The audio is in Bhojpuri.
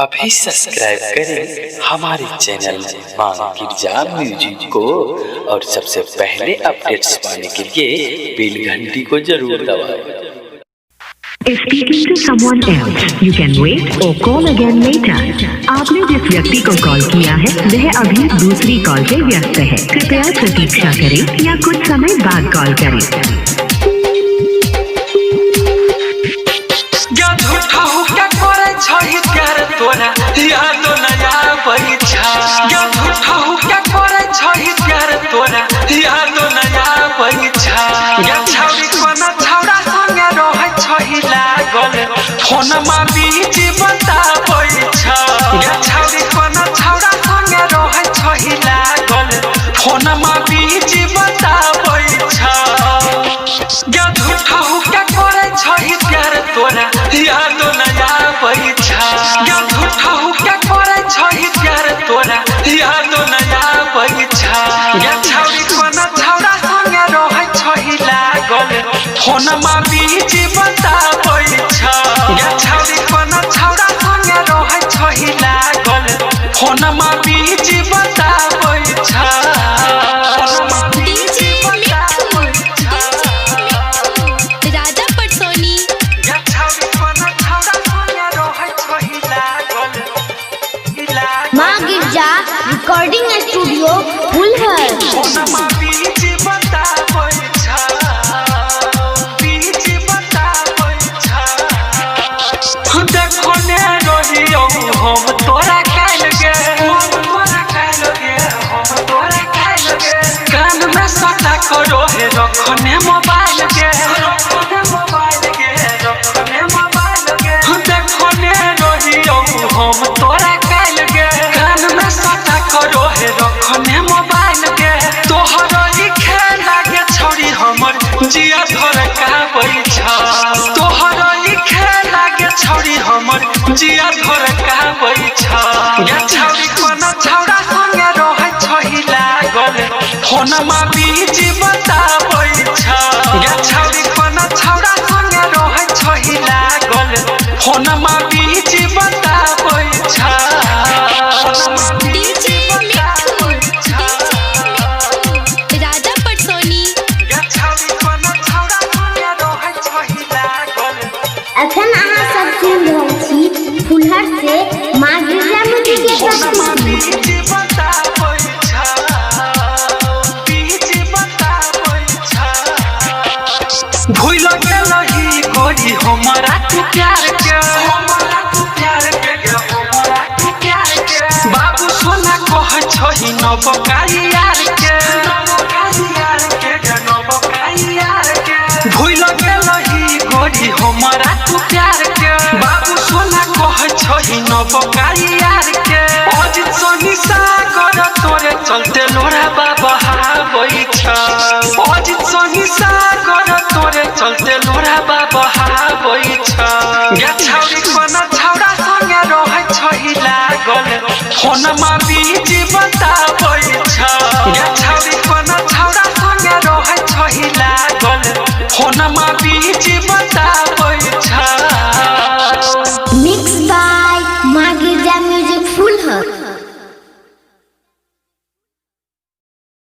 अभी सब्सक्राइब करें हमारे चैनल मांग गिरजा म्यूजिक को और सबसे पहले अपडेट्स पाने के लिए बेल घंटी को जरूर दबाएं। If speaking to someone else, you can wait or call again later. आपने जिस व्यक्ति को कॉल किया है वह अभी दूसरी कॉल पे व्यस्त है। कृपया प्रतीक्षा करें या कुछ समय बाद कॉल करें। फोनमा बीच बताबै छ या छौरी कोना छौरा संगे रहै छहि लागल फोनमा बीच बताबै छ या झूठा हो क्या करे छहि प्यार तोरा याद न आबै छ या झूठा हो क्या करे छहि प्यार तोरा याद न आबै छ या छौरी कोना छौरा संगे रहै छहि लागल फोनमा बीच बताबै छ या छौरी कोना छौरा संगे रहै छहि लागल फोनमा बीच बताबै छ राजा पटसोनी या छौरी कोना छौरा संगे रहै छहि लागल मां गिरजा रिकॉर्डिंग स्टूडियो फुलहर फोनमा बीच बताबै छ बीच बताबै छ देखो ने रहियो हम तोरा काल गे कान में सटा करो है रखने मोबाइल गे देखो ने रहियो हम तोरा काल गे कान में सटा करो है रखने मोबाइल गे तोहर ई खेला गे छौरी हमर जिया धर काबै छ तोहर ई खेला गे छौरी हमर जिया धर काबै छ या छौरी कोना छौरा संगे रहै छहि लागल फोनमा बीच बताबै छ या छौरी कोना छौरा संगे रहै छहि लागल फोनमा बीच बताबै छ राजा पटसोनी या छौरी कोना छौरा संगे रहै छहि लागल अखन अहाँ सब सुन रहल छी फुलहर से मां गिरजा म्यूजिक के फोनमा प्रस्तुति। बीच बताबै छ बीच बताबै छ भूल गेलही गोरी हमरा तू प्यार के हमरा तू प्यार के हमरा तू प्यार के बाबू सोना कह छहि नव यार के भूल गेलही गोरी हमरा तू प्यार के बाबू सोना कह छहि नव यार के अजित सोनी सागर तोरे चलते लोरा बाबा हाबै छ अजित सोनी सागर तोरे चलते लोरा बाबा हाबै छ या छौरी कोना छौरा संगे रहै छहि लागल फोनमा बीच बताबै छ या छौरी कोना छौरा संगे रहै छहि लागल फोनमा